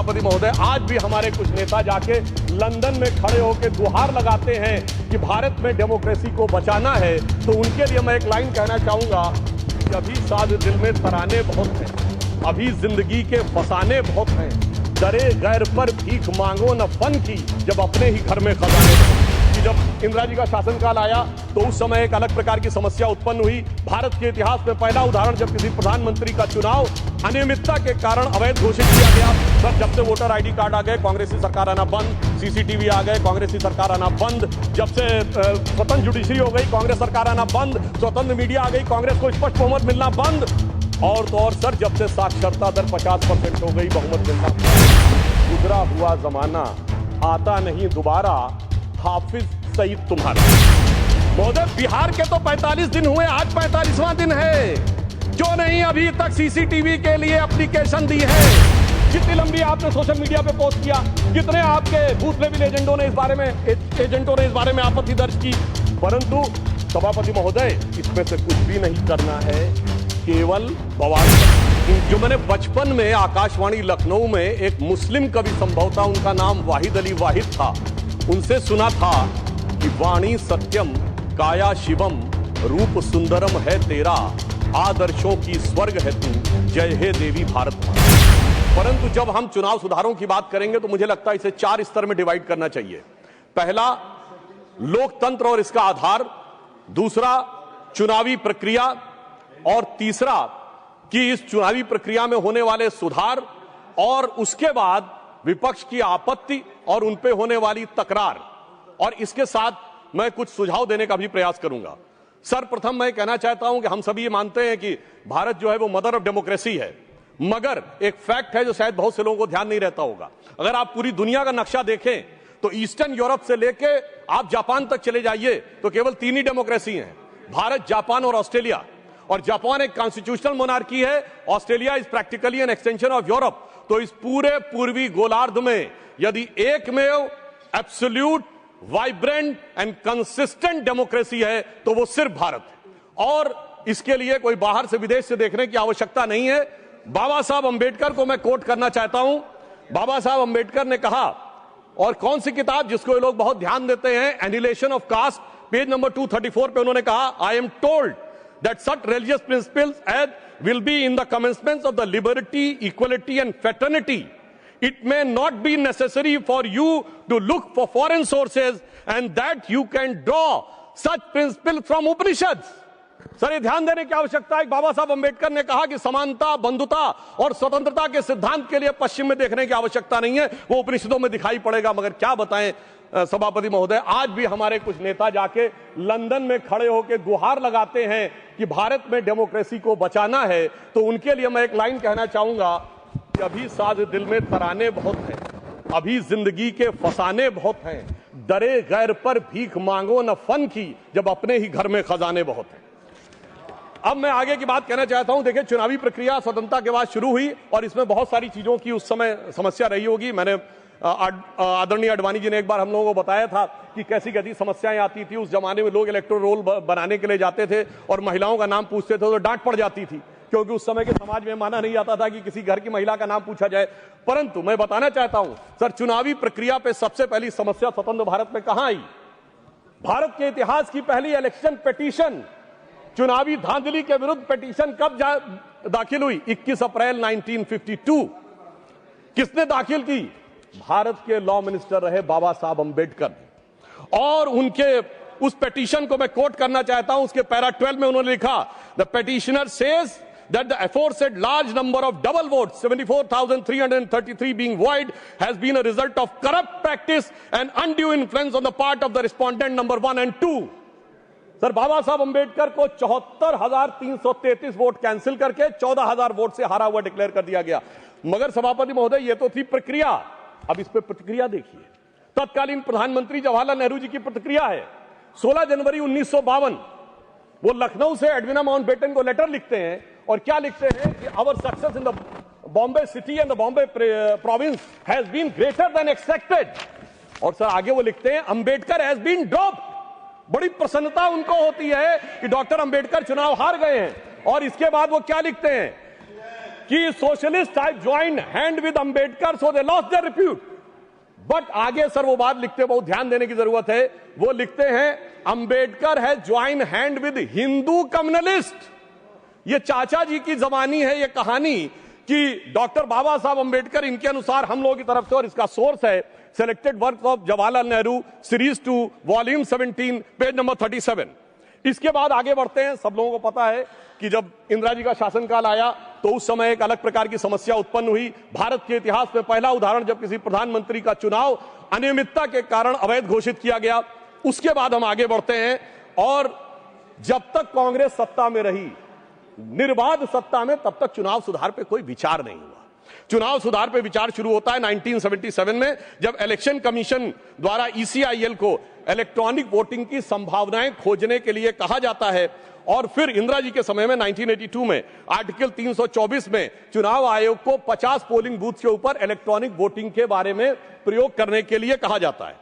सभापति महोदय, आज भी हमारे कुछ नेता जाके लंदन में खड़े होकर गुहार लगाते हैं कि भारत में डेमोक्रेसी को बचाना है। तो उनके लिए मैं एक लाइन कहना चाहूंगा कि अभी साध दिल में तराने बहुत हैं, अभी जिंदगी के फसाने बहुत हैं, डरे गैर पर भीख मांगो न फन की, जब अपने ही घर में खजाने हैं। कि जब इंदिरा जी का शासनकाल आया तो उस समय एक अलग प्रकार की समस्या उत्पन्न हुई। भारत के इतिहास में पहला उदाहरण जब किसी प्रधानमंत्री का चुनाव अनियमितता के कारण अवैध घोषित किया गया। सर, जब से वोटर आईडी कार्ड आ गए कांग्रेसी सरकार आना बंद, सीसीटीवी आ गए कांग्रेसी सरकार आना बंद, जब से स्वतंत्र जुडिशरी हो गई कांग्रेस सरकार आना बंद, स्वतंत्र मीडिया आ गई कांग्रेस को स्पष्ट बहुमत मिलना बंद, और तो और सर जब से साक्षरता दर 50% हो गई बहुमत मिलना बंद। गुजरा हुआ जमाना आता नहीं दोबारा, हाफिज सईद तुम्हारा। महोदय, बिहार के तो 45 दिन हुए, आज 45वां दिन है। क्यों नहीं अभी तक सीसीटीवी के लिए एप्लीकेशन दी है? कितनी लंबी आपने सोशल मीडिया पे पोस्ट किया, कितने आपके बूथ लेवल एजेंटों ने इस बारे में आपत्ति दर्ज की, परंतु सभापति महोदय इसमें से कुछ भी नहीं करना है, केवल बवाल। जो मैंने बचपन में आकाशवाणी लखनऊ में एक मुस्लिम कवि संभवतः उनका नाम वाहिद अली वाहिद था, उनसे सुना था कि वाणी सत्यम काया शिवम, रूप सुंदरम है तेरा, आदर्शों की स्वर्ग है तू, जय हे देवी भारत माता। परंतु जब हम चुनाव सुधारों की बात करेंगे तो मुझे लगता है इसे 4 स्तर में डिवाइड करना चाहिए। पहला, लोकतंत्र और इसका आधार, दूसरा चुनावी प्रक्रिया, और तीसरा कि इस चुनावी प्रक्रिया में होने वाले सुधार, और उसके बाद विपक्ष की आपत्ति और उन पे होने वाली तकरार। और इसके साथ मैं कुछ सुझाव देने का भी प्रयास करूंगा। सर्वप्रथम मैं कहना चाहता हूं कि हम सभी ये मानते हैं कि भारत जो है वो मदर ऑफ डेमोक्रेसी है, मगर एक फैक्ट है जो शायद बहुत से लोगों को ध्यान नहीं रहता होगा। अगर आप पूरी दुनिया का नक्शा देखें तो ईस्टर्न यूरोप से लेके आप जापान तक चले जाइए तो केवल 3 ही डेमोक्रेसी हैं, भारत, जापान और ऑस्ट्रेलिया। और जापान एक कॉन्स्टिट्यूशनल मोनार्की है, Australia is practically an extension of Europe. तो इस पूरे पूर्वी गोलार्ध में यदि एकमेव absolute vibrant and consistent democracy है तो वो सिर्फ भारत है, और इसके लिए कोई बाहर से विदेश से देखने की आवश्यकता नहीं है। बाबा साहब अंबेडकर को मैं कोट करना चाहता हूं। बाबा साहब अंबेडकर ने कहा, और कौन सी किताब जिसको ये लोग बहुत ध्यान देते हैं, annihilation of caste, page number 234 पे उन्होंने कहा, I am told that such religious principles as will be in the commencements of the liberty, equality and fraternity. It may not be necessary for you to look for foreign sources and that you can draw such principles from Upanishads. Sir, ये ध्यान देने की आवश्यकता है। बाबा साहब अंबेडकर ने कहा कि समानता, बंधुता और स्वतंत्रता के सिद्धांत के लिए पश्चिम में देखने की आवश्यकता नहीं है, वो उपनिषदों में दिखाई पड़ेगा। मगर क्या बताएं सभापति महोदय, आज भी हमारे कुछ नेता जाके लंदन में खड़े होकर गुहार लगाते हैं कि भारत में डेमोक्रेसी को बचाना है। तो उनके लिए मैं एक लाइन कहना चाहूंगा कि अभी साध दिल में तराने बहुत हैं, अभी जिंदगी के फसाने बहुत हैं, डरे गैर पर भीख मांगो न फन की, जब अपने ही घर में खजाने बहुत हैं। अब मैं आगे की बात कहना चाहता हूं। देखिए, चुनावी प्रक्रिया स्वतंत्रता के बाद शुरू हुई और इसमें बहुत सारी चीजों की उस समय समस्या रही होगी। मैंने आदरणीय आडवाणी जी ने एक बार हम लोगों को बताया था कि कैसी कैसी समस्याएं आती थी। उस जमाने में लोग इलेक्टोरल रोल बनाने के लिए जाते थे और महिलाओं का नाम पूछते थे तो डांट पड़ जाती थी, क्योंकि उस समय के समाज में माना नहीं जाता था कि किसी घर की महिला का नाम पूछा जाए। परंतु मैं बताना चाहता हूं सर, चुनावी प्रक्रिया पे सबसे पहली समस्या स्वतंत्र भारत में कहां आई? भारत के इतिहास की पहली इलेक्शन पिटीशन, चुनावी धांधली के विरुद्ध पिटीशन कब दाखिल हुई? 21 अप्रैल 1952। किसने दाखिल की? भारत के लॉ मिनिस्टर रहे बाबा साहब अंबेडकर। और उनके उस पिटीशन को मैं कोट करना चाहता हूं। उसके पैरा 12 में उन्होंने लिखा, the petitioner says that the aforesaid large number of double votes, 74,333 being void, has been a result of corrupt practice and undue influence on the part of the respondent number 1 and 2. Sir, बाबा साहब अंबेडकर को 74,333 vote cancel करके 14,000 vote से हारा हुआ declare कर दिया गया। मगर सभापति महोदय, ये तो थी प्रक्रिया। अब इस पे प्रतिक्रिया देखिए। तत्कालीन प्रधानमंत्री जवाहरलाल नेहरू जी की प्रतिक्रिया है। 16 जनवरी 1952 वो लखनऊ से एडविना माउंटबेटन को लेटर लिखते हैं, और क्या लिखते हैं कि our success in the Bombay city and the Bombay province has been greater than expected. और सर आगे वो लिखते हैं, अंबेडकर हैज बीन ड्रॉप्ड। बड़ी प्रसन्नता उनको होती है कि डॉक्टर अंबेडकर चुनाव हार गए हैं। और इसके बाद वो क्या लिखते हैं? कि socialist have joined hand with Ambedkar so they lost their repute. But आगे सर वो बात लिखते, बहुत ध्यान देने की जरूरत है, वो लिखते हैं अंबेडकर है join hand with Hindu communalist. ये चाचा जी की जबानी है ये कहानी कि डॉक्टर बाबा साहब अंबेडकर इनके अनुसार हम लोगों की तरफ से, और इसका सोर्स है selected works of Jawaharlal Nehru series 2 volume 17 page number 37। इसके बाद आगे बढ़ते हैं। सब लोगों को पता है कि जब इंदिरा जी का शासनकाल आया तो उस समय एक अलग प्रकार की समस्या उत्पन्न हुई। भारत के इतिहास में पहला उदाहरण जब किसी प्रधानमंत्री का चुनाव अनियमितता के कारण अवैध घोषित किया गया। उसके बाद हम आगे बढ़ते हैं, और जब तक कांग्रेस सत्ता में रही, निर्बाध सत्ता में, तब तक चुनाव सुधार पे कोई विचार नहीं हुआ। चुनाव सुधार पे विचार शुरू होता है 1977 में, जब इलेक्शन कमीशन द्वारा ECIL को इलेक्ट्रॉनिक वोटिंग की संभावनाएं खोजने के लिए कहा जाता है। और फिर इंदिरा जी के समय में 1982 में आर्टिकल 324 में चुनाव आयोग को 50 पोलिंग बूथ के ऊपर इलेक्ट्रॉनिक वोटिंग के बारे में प्रयोग करने के लिए कहा जाता है।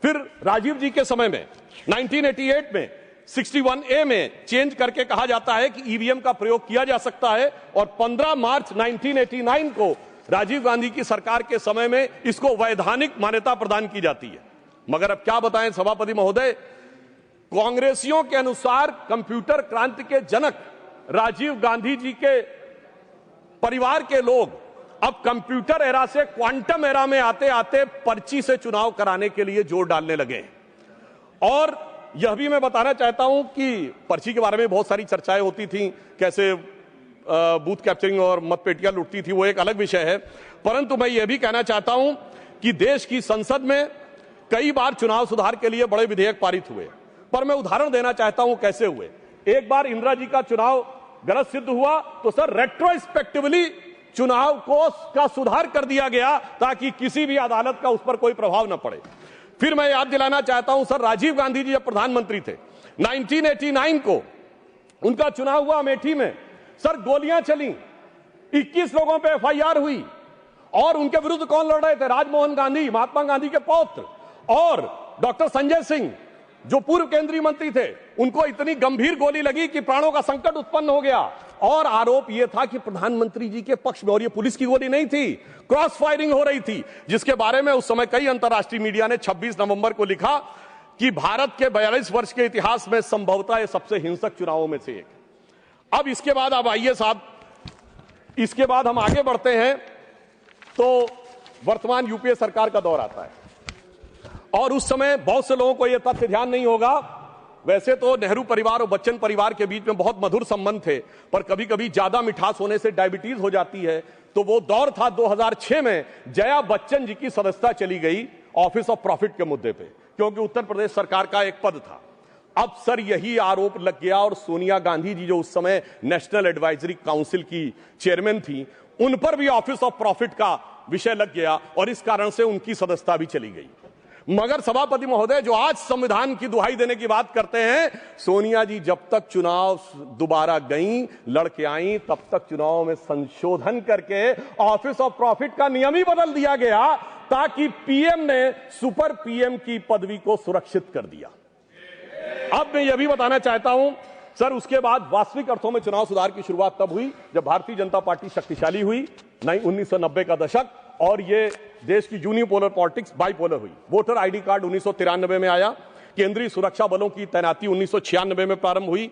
फिर राजीव जी के समय में 1988 में 61A में चेंज करके कहा जाता है कि EVM का प्रयोग किया जा सकता है, और 15 मार्च 1989 को राजीव गांधी की सरकार के समय में इसको वैधानिक मान्यता प्रदान की जाती है। मगर अब क्या बताएं सभापति महोदय, कांग्रेसियों के अनुसार कंप्यूटर क्रांति के जनक राजीव गांधी जी के परिवार के लोग अब कंप्यूटर एरा से क्वांटम एरा में आते आते पर्ची से चुनाव कराने के लिए जोर डालने लगे। और यह भी मैं बताना चाहता हूं कि पर्ची के बारे में बहुत सारी चर्चाएं होती थी, कैसे बूथ कैप्चरिंग और मतपेटियां लुटती थी, वो एक अलग विषय है। परंतु मैं यह भी कहना चाहता हूं कि देश की संसद में कई बार चुनाव सुधार के लिए बड़े विधेयक पारित हुए, पर मैं उदाहरण देना चाहता हूं कैसे हुए। एक बार इंदिरा जी का चुनाव गलत सिद्ध हुआ तो सर रेट्रोस्पेक्टिवली चुनाव का सुधार कर दिया गया ताकि किसी भी अदालत का उस पर कोई प्रभाव न पड़े। फिर मैं याद दिलाना चाहता हूं सर, राजीव गांधी जी जब प्रधानमंत्री थे 1989 को उनका चुनाव हुआ अमेठी में, सर गोलियां चली, 21 लोगों पे FIR हुई, और उनके विरुद्ध कौन लड़ रहे थे? राजमोहन गांधी, महात्मा गांधी के पौत्र, और डॉक्टर संजय सिंह जो पूर्व केंद्रीय मंत्री थे, उनको इतनी गंभीर गोली लगी कि प्राणों का संकट उत्पन्न हो गया। और आरोप यह था कि प्रधानमंत्री जी के पक्ष में, और यह पुलिस की गोली नहीं थी, क्रॉस फायरिंग हो रही थी, जिसके बारे में उस समय कई अंतर्राष्ट्रीय मीडिया ने 26 नवंबर को लिखा कि भारत के 42 वर्ष के इतिहास में संभवतः यह सबसे हिंसक चुनावों में से एक। अब इसके बाद आप आइए साहब, इसके बाद हम आगे बढ़ते हैं तो वर्तमान यूपीए सरकार का दौर आता है, और उस समय बहुत से लोगों को यह तथ्य ध्यान नहीं होगा। वैसे तो नेहरू परिवार और बच्चन परिवार के बीच में बहुत मधुर संबंध थे, पर कभी कभी ज्यादा मिठास होने से डायबिटीज हो जाती है। तो वो दौर था 2006 में जया बच्चन जी की सदस्यता चली गई ऑफिस ऑफ प्रॉफिट के मुद्दे पे, क्योंकि उत्तर प्रदेश सरकार का एक पद था। अब सर यही आरोप लग गया, और सोनिया गांधी जी जो उस समय नेशनल एडवाइजरी काउंसिल की चेयरमैन थी, उन पर भी ऑफिस ऑफ प्रॉफिट का विषय लग गया, और इस कारण से उनकी सदस्यता भी चली गई। मगर सभापति महोदय, जो आज संविधान की दुहाई देने की बात करते हैं, सोनिया जी जब तक चुनाव दोबारा गईं, लड़के आईं, तब तक चुनाव में संशोधन करके ऑफिस ऑफ प्रॉफिट का नियम ही बदल दिया गया, ताकि पीएम ने सुपर पीएम की पदवी को सुरक्षित कर दिया। अब मैं यह भी बताना चाहता हूं सर, उसके बाद वास्तविक अर्थों में चुनाव सुधार की शुरुआत तब हुई जब भारतीय जनता पार्टी शक्तिशाली हुई, 1990 का दशक, और ये देश की यूनिपोलर पॉलिटिक्स बाइपोलर हुई। वोटर आईडी कार्ड 1993 में आया, केंद्रीय सुरक्षा बलों की तैनाती 1996 में प्रारंभ हुई।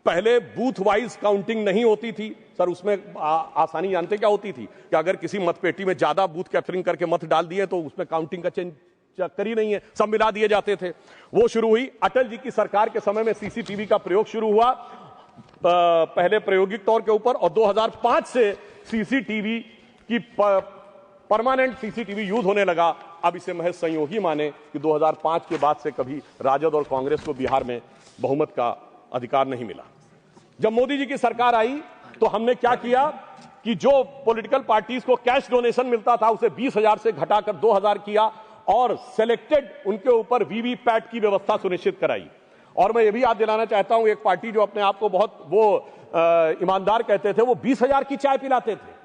पहले बूथ वाइज काउंटिंग नहीं होती थी सर, उसमें आसानी जानते क्या होती थी कि अगर किसी मतपेटी में ज्यादा बूथ कैप्चरिंग करके मत डाल दिए तो उसमें काउंटिंग का चक्कर ही नहीं है, सब मिला दिए जाते थे। वो शुरू हुई। अटल जी की सरकार के समय में CCTV का प्रयोग शुरू हुआ, पहले प्रायोगिक तौर के ऊपर, और 2005 से CCTV की परमानेंट CCTV यूज होने लगा। अब इसे महज संयोगी माने कि 2005 के बाद से कभी राजद और कांग्रेस को बिहार में बहुमत का अधिकार नहीं मिला। जब मोदी जी की सरकार आई तो हमने क्या किया कि जो पॉलिटिकल पार्टीज को कैश डोनेशन मिलता था उसे 20,000 से घटाकर 2,000 किया, और सिलेक्टेड उनके ऊपर वीवीपैट की व्यवस्था सुनिश्चित कराई। और मैं ये भी याद दिलाना चाहता हूं, एक पार्टी जो अपने आप को बहुत ईमानदार कहते थे, वो 20,000 की चाय पिलाते थे।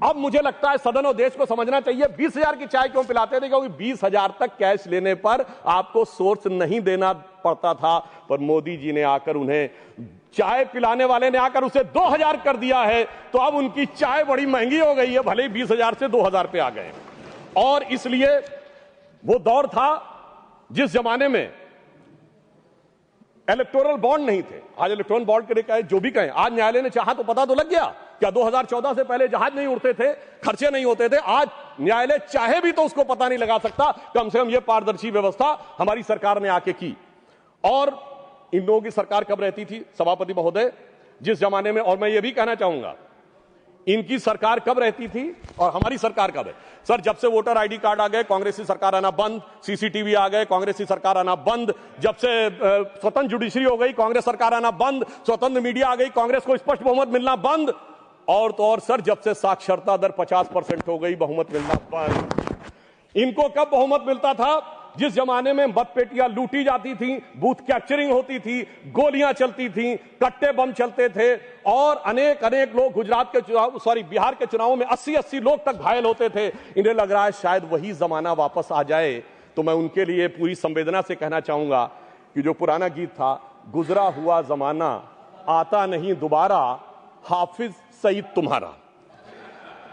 अब मुझे लगता है सदन और देश को समझना चाहिए 20,000 की चाय क्यों पिलाते थे, क्योंकि 20,000 तक कैश लेने पर आपको सोर्स नहीं देना पड़ता था। पर मोदी जी ने आकर उन्हें चाय पिलाने वाले ने आकर उसे 2000 कर दिया है, तो अब उनकी चाय बड़ी महंगी हो गई है, भले ही 20,000 से 2000 पे आ गए। और इसलिए वो दौर था जिस जमाने में इलेक्टोरल बॉन्ड नहीं थे। आज इलेक्टोरल बॉन्ड के लिए कहे जो भी कहें, आज न्यायालय ने चाहा तो पता तो लग गया। क्या 2014 से पहले जहाज नहीं उड़ते थे, खर्चे नहीं होते थे? आज न्यायालय चाहे भी तो उसको पता नहीं लगा सकता। कम से कम यह पारदर्शी व्यवस्था हमारी सरकार ने आके की। और इन लोगों की सरकार कब रहती थी सभापति महोदय, जिस जमाने में, और मैं ये भी कहना चाहूंगा, इनकी सरकार कब रहती थी और हमारी सरकार कब है? सर, जब से वोटर आईडी कार्ड आ गए कांग्रेस की सरकार आना बंद, सीसीटीवी आ गए कांग्रेस की सरकार आना बंद, जब से स्वतंत्र जुडिशरी हो गई कांग्रेस सरकार आना बंद, स्वतंत्र मीडिया आ गई कांग्रेस को स्पष्ट बहुमत मिलना बंद, और तो और सर जब से साक्षरता दर 50% हो गई बहुमत मिलना बंद। इनको कब बहुमत मिलता था? जिस जमाने में मतपेटियां लूटी जाती थी, बूथ कैप्चरिंग होती थी, गोलियां चलती थी, कट्टे बम चलते थे, और अनेक लोग गुजरात के चुनाव, बिहार के चुनावों में 80 लोग तक घायल होते थे। इन्हें लग रहा है शायद वही जमाना वापस आ जाए। तो मैं उनके लिए पूरी संवेदना से कहना चाहूंगा कि जो पुराना गीत था, गुजरा हुआ जमाना आता नहीं दोबारा, हाफिज सईद तुम्हारा।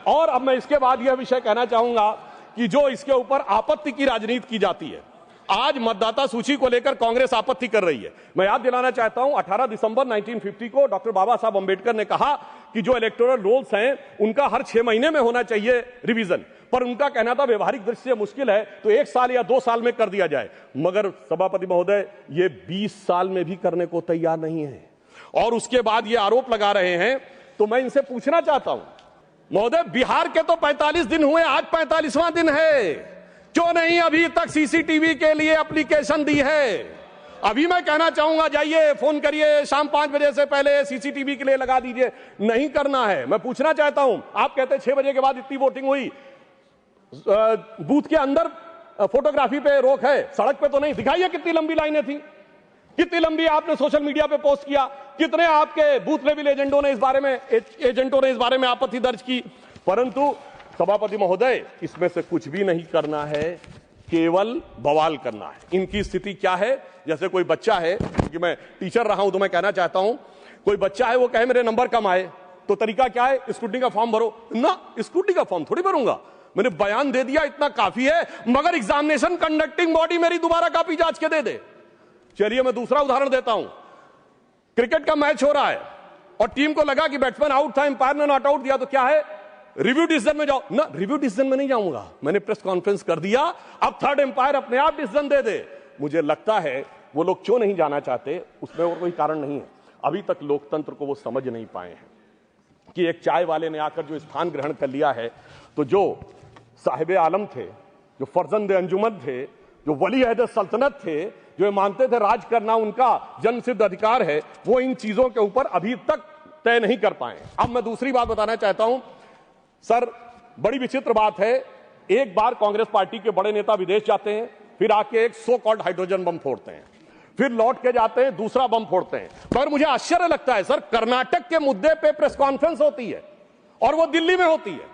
और अब मैं इसके बाद यह विषय कहना चाहूंगा कि जो इसके ऊपर आपत्ति की राजनीति की जाती है, आज मतदाता सूची को लेकर कांग्रेस आपत्ति कर रही है। मैं याद दिलाना चाहता हूं 18 दिसंबर 1950 को डॉक्टर बाबा साहब अंबेडकर ने कहा कि जो इलेक्टोरल रोल्स हैं उनका हर 6 महीने में होना चाहिए रिवीजन, पर उनका कहना था व्यवहारिक दृष्टि से मुश्किल है तो 1 साल या 2 साल में कर दिया जाए। मगर सभापति महोदय ये 20 साल में भी करने को तैयार नहीं है और उसके बाद ये आरोप लगा रहे हैं। तो मैं इनसे पूछना चाहता हूं महोदय, बिहार के तो 45 दिन हुए, आज 45वां दिन है, क्यों नहीं अभी तक सीसीटीवी के लिए एप्लीकेशन दी है? अभी मैं कहना चाहूंगा जाइए फोन करिए, शाम 5 बजे से पहले सीसीटीवी के लिए लगा दीजिए। नहीं करना है। मैं पूछना चाहता हूं, आप कहते हैं 6 बजे के बाद इतनी वोटिंग हुई, बूथ के अंदर फोटोग्राफी पे रोक है, सड़क पे तो नहीं। दिखाइए कितनी लंबी लाइनें थी, कितनी लंबी आपने सोशल मीडिया पे पोस्ट किया, कितने आपके बूथ लेवल एजेंटों ने इस बारे में आपत्ति दर्ज की। परंतु सभापति महोदय इसमें से कुछ भी नहीं करना है, केवल बवाल करना है। इनकी स्थिति क्या है? जैसे कोई बच्चा है, क्योंकि मैं टीचर रहा हूं तो मैं कहना चाहता हूं, कोई बच्चा है वो कहे मेरे नंबर कम आए, तो तरीका क्या है? स्कूटी का फॉर्म भरो ना। स्कूटी का फॉर्म थोड़ी भरूंगा, मैंने बयान दे दिया, इतना काफी है, मगर एग्जामिनेशन कंडक्टिंग बॉडी मेरी दोबारा कॉपी जांच के दे दे। चलिए मैं दूसरा उदाहरण देता हूं। क्रिकेट का मैच हो रहा है और टीम को लगा कि बैट्समैन आउट था, अंपायर ने नॉट आउट दिया, तो क्या है? रिव्यू डिसीजन में जाओ ना। रिव्यू डिसीजन में नहीं जाऊंगा, मैंने प्रेस कॉन्फ्रेंस कर दिया, अब थर्ड अंपायर अपने आप डिसीजन दे दे। मुझे लगता है वो लोग क्यों नहीं जाना चाहते, उसमें और कोई कारण नहीं है। अभी तक लोकतंत्र को वो समझ नहीं पाए हैं कि एक चाय वाले ने आकर जो स्थान ग्रहण कर लिया है, तो जो साहिब आलम थे, जो फर्जंद अंजुमन थे, जो वली अहद सल्तनत थे, जो मानते थे राज करना उनका जन्मसिद्ध अधिकार है, वो इन चीजों के ऊपर अभी तक तय नहीं कर पाए। अब मैं दूसरी बात बताना चाहता हूं सर, बड़ी विचित्र बात है, एक बार कांग्रेस पार्टी के बड़े नेता विदेश जाते हैं, फिर आके एक सो कॉल्ड हाइड्रोजन बम फोड़ते हैं, फिर लौट के जाते हैं दूसरा बम फोड़ते हैं। मगर मुझे आश्चर्य लगता है सर, कर्नाटक के मुद्दे पे प्रेस कॉन्फ्रेंस होती है और वो दिल्ली में होती है।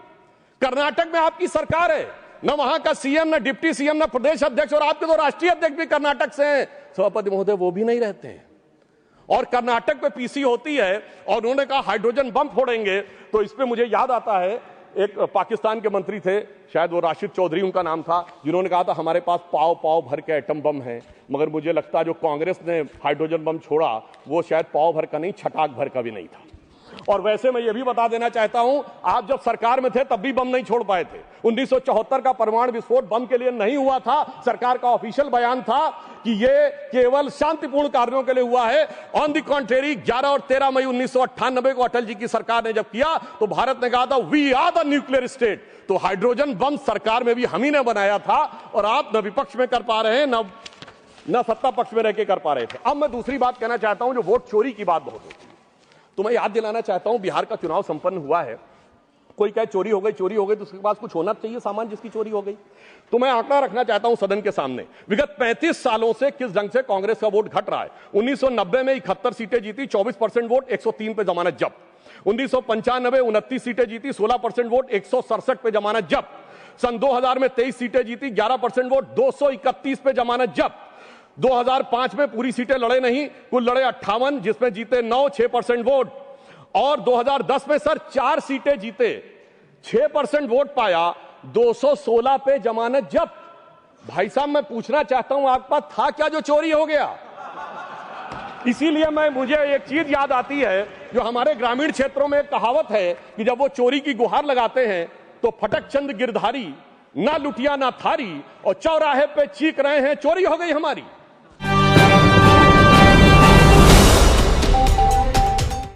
कर्नाटक में आपकी सरकार है, न वहां का सीएम, न डिप्टी सीएम, न प्रदेश अध्यक्ष, और आपके तो राष्ट्रीय अध्यक्ष भी कर्नाटक से हैं। सभापति महोदय वो भी नहीं रहते हैं और कर्नाटक पे पीसी होती है और उन्होंने कहा हाइड्रोजन बम फोड़ेंगे। तो इस पे मुझे याद आता है, एक पाकिस्तान के मंत्री थे, शायद वो राशिद चौधरी उनका नाम था, जिन्होंने कहा था हमारे पास पाव पाव भर के एटम बम है। मगर मुझे लगता है जो कांग्रेस ने हाइड्रोजन बम छोड़ा वो शायद पाव भर का नहीं, छटाक भर का भी नहीं था। और वैसे मैं ये भी बता देना चाहता हूं, आप जब सरकार में थे तब भी बम नहीं छोड़ पाए थे। 1974 का परमाणु विस्फोट बम के लिए नहीं हुआ था, सरकार का ऑफिशियल बयान था कि ये केवल शांतिपूर्ण कार्यों के लिए हुआ है। ऑन द कॉन्ट्रेरी 11 और 13 मई 1998 को अटल जी की सरकार ने जब किया तो भारत ने कहा था we are the nuclear state. तो हाइड्रोजन बम सरकार में भी हम ही ने बनाया था और आप न विपक्ष में कर पा रहे हैं न सत्ता पक्ष में रह के कर पा रहे थे। अब मैं दूसरी बात कहना चाहता हूं, जो वोट चोरी की बात बहुत होती है, तो मैं याद दिलाना चाहता हूं बिहार का चुनाव संपन्न हुआ है। कोई कहे चोरी हो गई तो उसके पास कुछ होना चाहिए सामान जिसकी चोरी हो गई। तो मैं आंकड़ा रखना चाहता हूं सदन के सामने, विगत 35 सालों से किस ढंग से कांग्रेस का वोट घट रहा है। 1990 में 71 सीटें जीती, 24% वोट, 103 पे जमानत जब्त। 1995 29 सीटें जीती, 16% वोट, 167 पे जमानत जब्त। सन 2000 में 23 सीटें जीती, 11% वोट, 231 पे जमानत जब्त। 2005 में पूरी सीटें लड़े नहीं, कुल लड़े 58, जिसमें जीते 9, 6% वोट। और 2010 में सर 4 सीटें जीते, 6% वोट पाया, 216 पे जमानत जब्त। भाई साहब, मैं पूछना चाहता हूं, आपके पास था क्या जो चोरी हो गया? इसीलिए मुझे एक चीज याद आती है, जो हमारे ग्रामीण क्षेत्रों में एक कहावत है कि जब वो चोरी की गुहार लगाते हैं तो फटक चंद गिरधारी, ना लुटिया ना थारी, और चौराहे पे चीख रहे हैं चोरी हो गई हमारी।